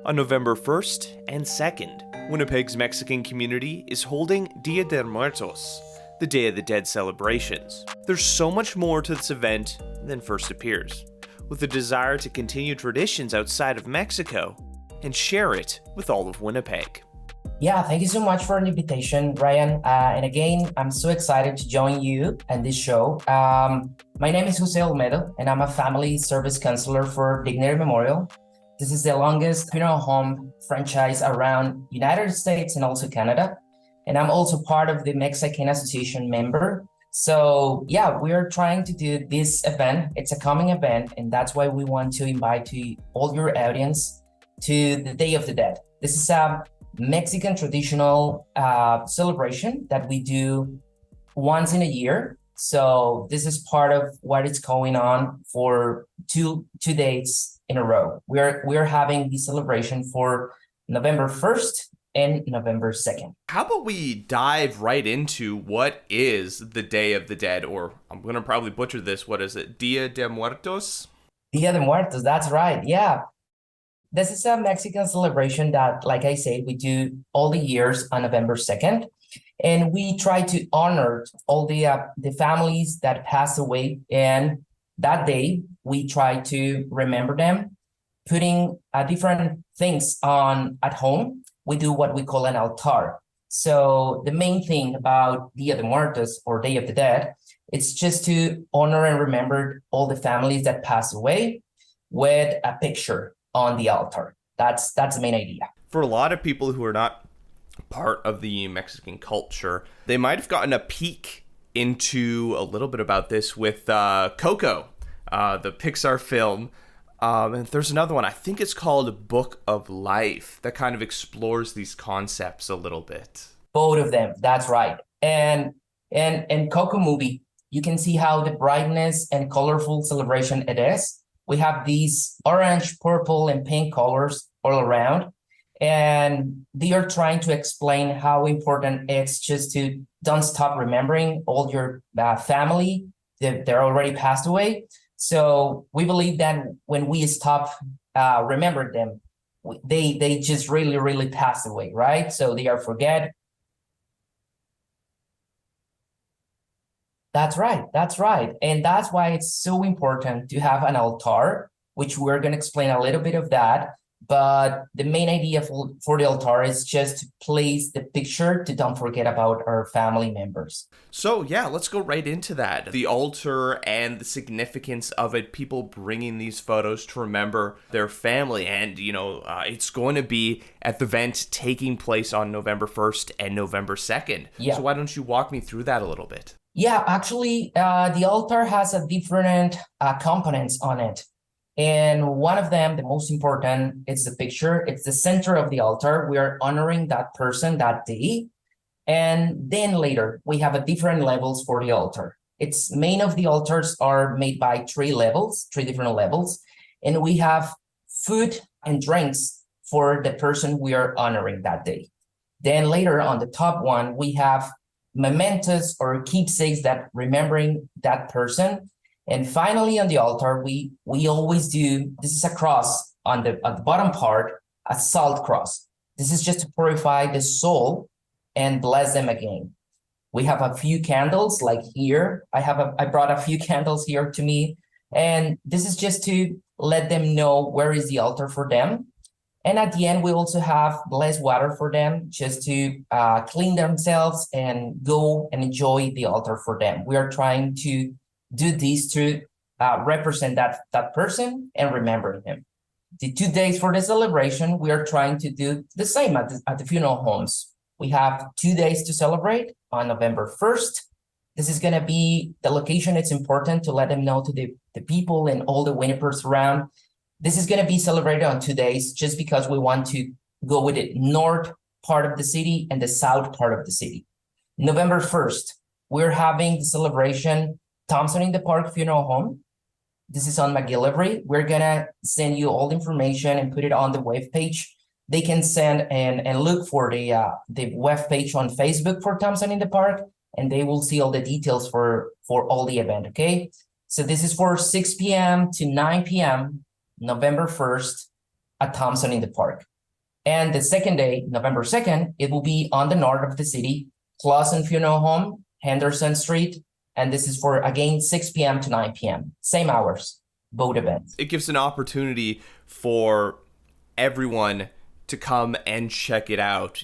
On November 1st and 2nd, Winnipeg's Mexican community is holding Dia de Muertos, the Day of the Dead celebrations. There's so much more to this event than first appears, with a desire to continue traditions outside of Mexico and share it with all of Winnipeg. Yeah, thank you so much for the invitation, Ryan. And again, I'm so excited to join you and this show. My name is Jose Olmedo, and I'm a family service counselor for Dignity Memorial. This is the longest funeral home franchise around United States and also Canada. And I'm also part of the Mexican Association member. So yeah, we are trying to do this event. It's a coming event, and that's why we want to invite to all your audience to the Day of the Dead. This is a Mexican traditional celebration that we do once in a year. So this is part of what is going on for two days in a row. We're having the celebration for November 1st and November 2nd. How about we dive right into what is the Day of the Dead, or I'm going to probably butcher this, what is it, Dia de Muertos? Dia de Muertos, that's right, yeah. This is a Mexican celebration that, like I said, we do all the years on November 2nd. And we try to honor all the families that passed away. And that day, we try to remember them, putting different things on at home. We do what we call an altar. So the main thing about Dia de Muertos, or Day of the Dead, it's just to honor and remember all the families that passed away with a picture on the altar. That's the main idea. For a lot of people who are not part of the Mexican culture, they might have gotten a peek into a little bit about this with Coco, the Pixar film. And there's another one, I think it's called Book of Life, that kind of explores these concepts a little bit. Both of them, that's right. And Coco movie, you can see how the brightness and colorful celebration it is. We have these orange, purple, and pink colors all around. And they are trying to explain how important it's just to don't stop remembering all your family that they're already passed away. So we believe that when we stop remember them, they just really, really passed away, right? So they are forget. That's right. And that's why it's so important to have an altar, which we're going to explain a little bit of that. But the main idea for the altar is just to place the picture to don't forget about our family members. So yeah, let's go right into that. The altar and the significance of it, people bringing these photos to remember their family. And, it's going to be at the event taking place on November 1st and November 2nd. Yeah. So why don't you walk me through that a little bit? Yeah, actually, the altar has a different components on it. And one of them, the most important, is the picture. It's the center of the altar. We are honoring that person that day. And then later, we have a different levels for the altar. It's main of the altars are made by three different levels. And we have food and drinks for the person we are honoring that day. Then later on the top one, we have mementos or keepsakes that remembering that person. And finally on the altar, we always do, this is a cross on the bottom part, a salt cross. This is just to purify the soul and bless them again. We have a few candles like here. I brought a few candles here to me. And this is just to let them know where is the altar for them. And at the end, we also have blessed water for them just to clean themselves and go and enjoy the altar for them. We are trying to do this to represent that person and remember him. The 2 days for the celebration, we are trying to do the same at the funeral homes. We have 2 days to celebrate on November 1st. This is going to be the location. It's important to let them know to the people and all the Winnipeggers around. This is going to be celebrated on 2 days just because we want to go with the north part of the city and the south part of the city. November 1st, we're having the celebration Thompson in the Park Funeral Home. This is on McGillivray. We're going to send you all the information and put it on the web page. They can send and look for the web page on Facebook for Thompson in the Park, and they will see all the details for all the event, okay? So this is for 6 p.m. to 9 p.m. November 1st at Thompson in the Park. And the second day, November 2nd, it will be on the north of the city, Clausen Funeral Home, Henderson Street. And this is for, again, 6 p.m. to 9 p.m. Same hours, both events. It gives an opportunity for everyone to come and check it out.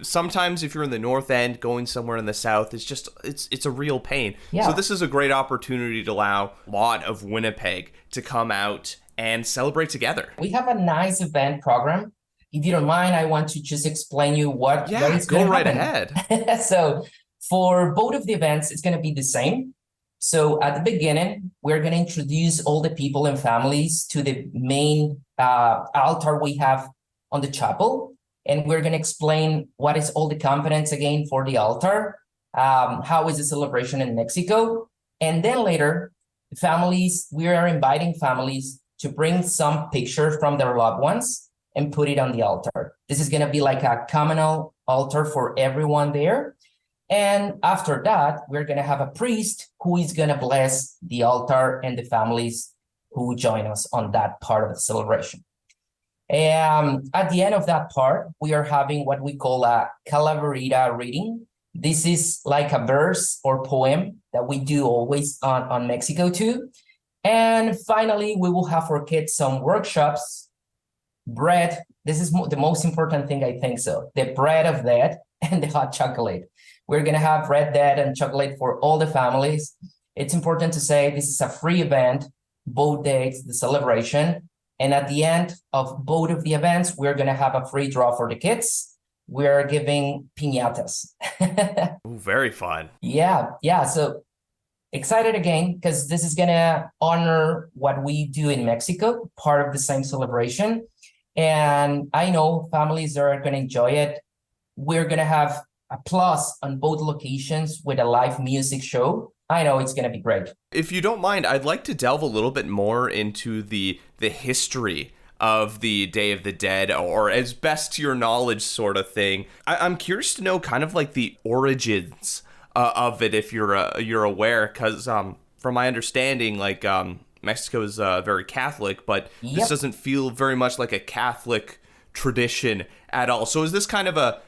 Sometimes if you're in the north end, going somewhere in the south, it's a real pain. Yeah. So this is a great opportunity to allow a lot of Winnipeg to come out and celebrate together. We have a nice event program. If you don't mind, I want to just explain you what is go right happen. ahead. So for both of the events, it's going to be the same. So at the beginning, we're going to introduce all the people and families to the main altar we have on the chapel. And we're going to explain what is all the components again for the altar, how is the celebration in Mexico. And then later, we are inviting families to bring some pictures from their loved ones and put it on the altar. This is going to be like a communal altar for everyone there. And after that, we're going to have a priest who is going to bless the altar and the families who join us on that part of the celebration. At the end of that part, we are having what we call a calaverita reading. This is like a verse or poem that we do always on Mexico too. And finally, we will have for kids some workshops, bread. This is the most important thing, I think so. The bread of that and the hot chocolate. We're going to have red dead and chocolate for all the families. It's important to say this is a free event, both days, the celebration. And at the end of both of the events, we're going to have a free draw for the kids. We're giving piñatas. Ooh, very fun. Yeah. So excited again, because this is going to honor what we do in Mexico, part of the same celebration. And I know families are going to enjoy it. We're going to have a plus on both locations with a live music show. I know it's going to be great. If you don't mind, I'd like to delve a little bit more into the history of the Day of the Dead, or as best to your knowledge sort of thing. I'm curious to know kind of like the origins of it, if you're aware, because from my understanding, like Mexico is very Catholic, but this doesn't feel very much like a Catholic tradition at all. So is this kind of a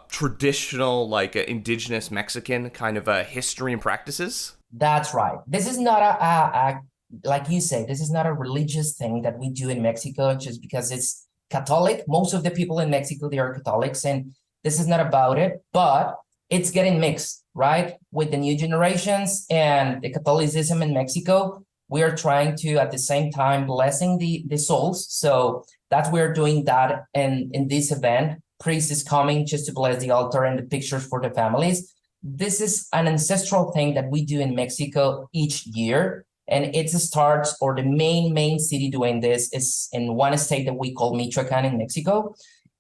traditional, like indigenous Mexican kind of a history and practices? That's right. This is not a like you say, this is not a religious thing that we do in Mexico just because it's Catholic. Most of the people in Mexico, they are Catholics, and this is not about it, but it's getting mixed, right? With the new generations and the Catholicism in Mexico, we are trying to, at the same time, blessing the souls. So that's we're doing that in this event. Priest is coming just to bless the altar and the pictures for the families. This is an ancestral thing that we do in Mexico each year. And it starts, or the main city doing this is in one state that we call Michoacan in Mexico.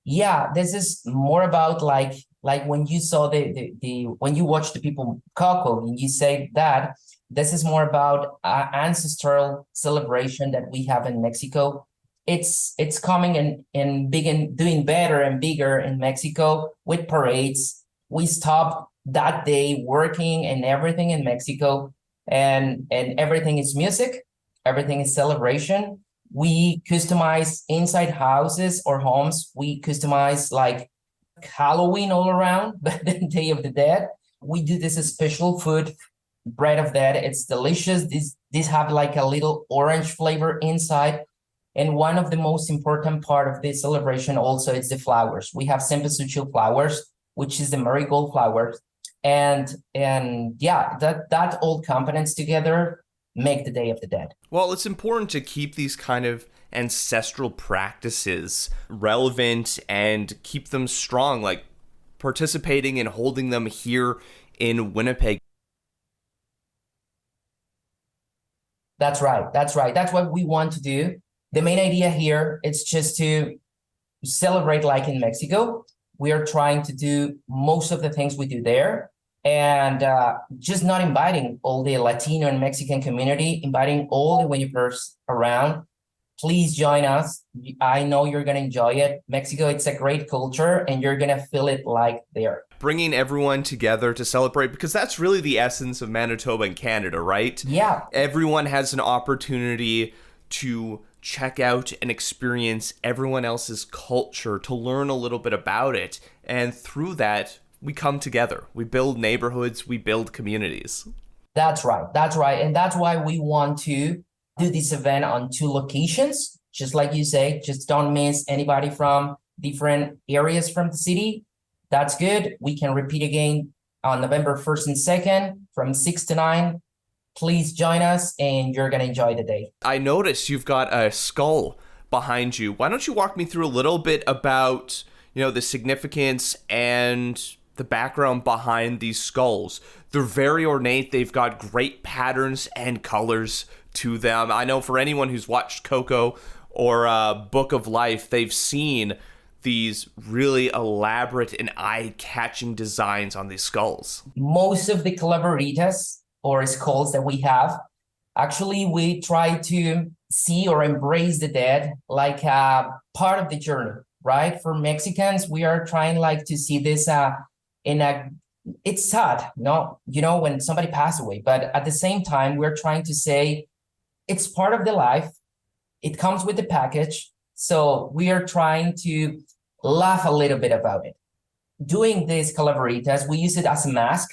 Yeah, this is more about like when you saw when you watch the people Coco and you say that, this is more about ancestral celebration that we have in Mexico. It's coming and big and doing better and bigger in Mexico with parades. We stopped that day working and everything in Mexico, and everything is music, everything is celebration. We customize inside houses or homes. We customize like Halloween all around, but the Day of the Dead. We do this special food, bread of dead. It's delicious. These have like a little orange flavor inside. And one of the most important part of this celebration also is the flowers. We have cempasúchil flowers, which is the marigold flowers. And yeah, that all components together make the Day of the Dead. Well, it's important to keep these kind of ancestral practices relevant and keep them strong, like participating and holding them here in Winnipeg. That's right. That's what we want to do. The main idea here is just to celebrate like in Mexico. We are trying to do most of the things we do there, and just not inviting all the Latino and Mexican community, inviting all the Winnipeggers around. Please join us. I know you're going to enjoy it. Mexico, it's a great culture, and you're going to feel it like there. Bringing everyone together to celebrate, because that's really the essence of Manitoba and Canada, right? Yeah. Everyone has an opportunity to check out and experience everyone else's culture, to learn a little bit about it. And through that, we come together. We build neighborhoods, we build communities. That's right. That's right. And that's why we want to do this event on 2 locations. Just like you say, just don't miss anybody from different areas from the city. That's good. We can repeat again on November 1st and 2nd from 6 to 9. Please join us and you're going to enjoy the day. I noticed you've got a skull behind you. Why don't you walk me through a little bit about, the significance and the background behind these skulls? They're very ornate. They've got great patterns and colors to them. I know for anyone who's watched Coco or Book of Life, they've seen these really elaborate and eye-catching designs on these skulls. Most of the calaveritas or skulls that we have, actually we try to see or embrace the dead like a part of the journey, right? For Mexicans, we are trying to see this it's sad, when somebody passed away, but at the same time, we're trying to say it's part of the life. It comes with the package. So we are trying to laugh a little bit about it. Doing these calaveritas, we use it as a mask,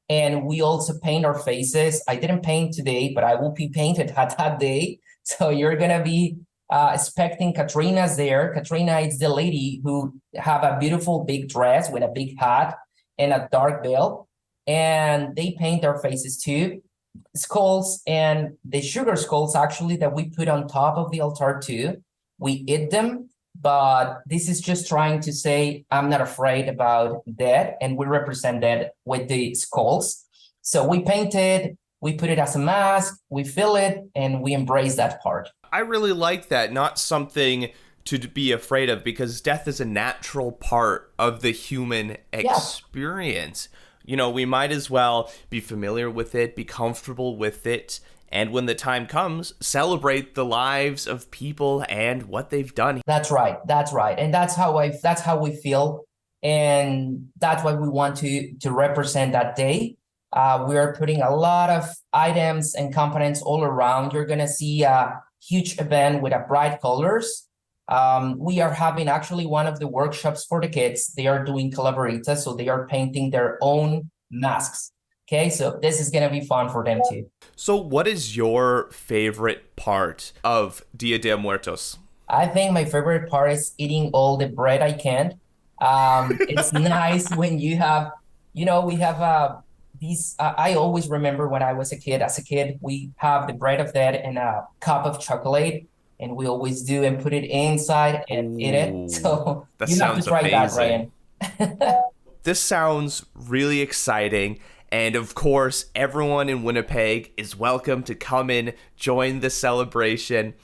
and we also paint our faces. I didn't paint today, but I will be painted at that day. So you're going to be expecting Katrina's there. Katrina is the lady who have a beautiful big dress with a big hat and a dark veil. And they paint our faces too. Skulls and the sugar skulls actually that we put on top of the altar too. We eat them, but this is just trying to say, I'm not afraid about death, and we represent that with the skulls. So we paint it, we put it as a mask, we fill it, and we embrace that part. I really like that, not something to be afraid of, because death is a natural part of the human experience. We might as well be familiar with it, be comfortable with it, and when the time comes, celebrate the lives of people and what they've done. That's right. And that's how we feel. And that's why we want to represent that day. We are putting a lot of items and components all around. You're going to see a huge event with bright colors. We are having actually one of the workshops for the kids. They are doing calaveritas, so they are painting their own masks. Okay, so this is going to be fun for them too. So what is your favorite part of Dia de Muertos? I think my favorite part is eating all the bread I can. It's nice when you have, we have these, I always remember when I was a kid, we have the bread of that and a cup of chocolate, and we always do and put it inside and eat it. So you have to try amazing. that, Ryan. This sounds really exciting. And of course, everyone in Winnipeg is welcome to come in, join the celebration.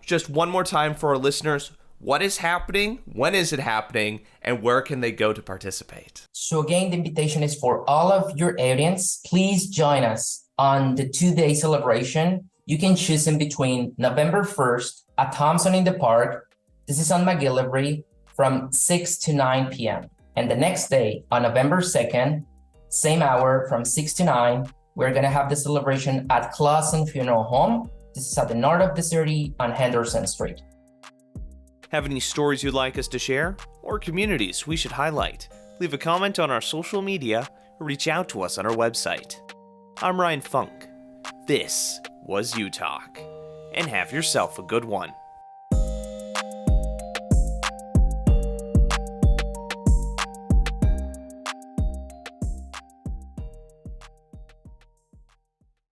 Just one more time for our listeners, what is happening, when is it happening, and where can they go to participate? So again, the invitation is for all of your audience. Please join us on the 2-day celebration. You can choose in between November 1st at Thompson in the Park. This is on McGillivray from 6 to 9 p.m. And the next day, on November 2nd, same hour from 6 to 9, we're going to have the celebration at Clausen Funeral Home. This is at the north of the city on Henderson Street. Have any stories you'd like us to share or communities we should highlight? Leave a comment on our social media or reach out to us on our website. I'm Ryan Funk. This was You Talk, and have yourself a good one.